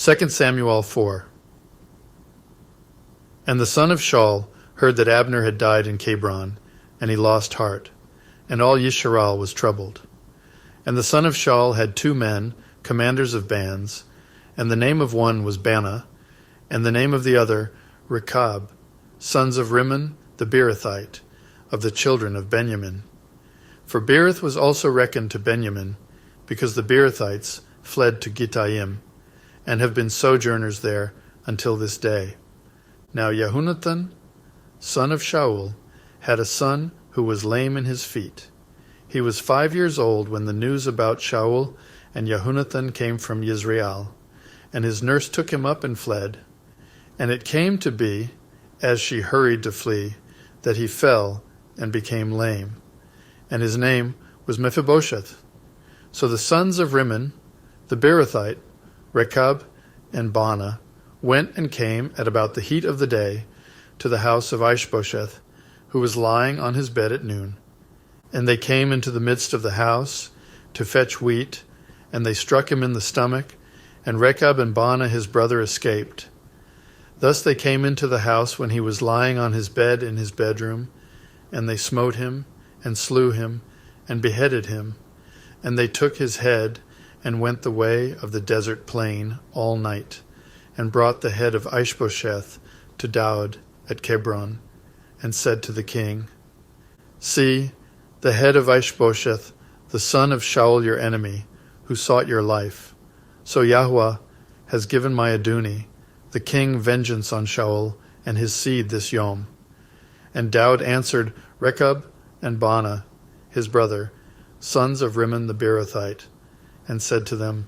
2 Samuel 4. And the son of Saul heard that Abner had died in Hebron, and he lost heart, and all Yisrael was troubled. And the son of Saul had 2 men, commanders of bands, and the name of one was Baanah, and the name of the other Rechab, sons of Rimmon the Beerothite, of the children of Benjamin. For Beeroth was also reckoned to Benjamin, because the Beerothites fled to Gittaim, and have been sojourners there until this day. Now Jehonathan, son of Shaul, had a son who was lame in his feet. He was 5 years old when the news about Shaul and Jehonathan came from Yisrael, and his nurse took him up and fled. And it came to be, as she hurried to flee, that he fell and became lame, and his name was Ish-bosheth. So the sons of Rimmon, the Beerothite, Rechab and Baanah, went and came at about the heat of the day to the house of Ish-bosheth, who was lying on his bed at noon. And they came into the midst of the house to fetch wheat, and they struck him in the stomach, and Rechab and Baanah his brother escaped. Thus they came into the house when he was lying on his bed in his bedroom, and they smote him, and slew him, and beheaded him. And they took his head, and went the way of the desert plain all night, and brought the head of Ish-bosheth to Daud at Hebron, and said to the king, See, the head of Ish-bosheth, the son of Shaul your enemy, who sought your life. So Yahuah has given my Adoni, the king, vengeance on Shaul and his seed this yom. And Daud answered Rechab and Baanah, his brother, sons of Rimmon the Beerothite, and said to them,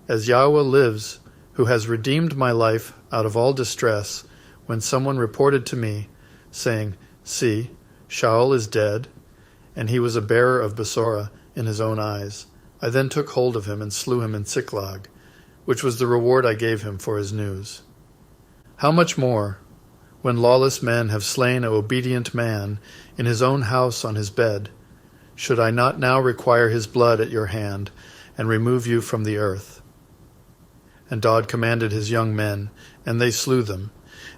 As Yahuah lives, who has redeemed my life out of all distress, when someone reported to me, saying, See, Shaul is dead, and he was a bearer of Besorah in his own eyes, I then took hold of him and slew him in Ziklag, which was the reward I gave him for his news. How much more, when lawless men have slain an obedient man in his own house on his bed, should I not now require his blood at your hand, and remove you from the earth? And Daud commanded his young men, and they slew them,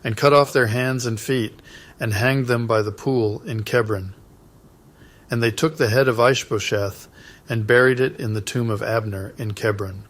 and cut off their hands and feet, and hanged them by the pool in Hebron. And they took the head of Ish-bosheth, and buried it in the tomb of Abner in Hebron.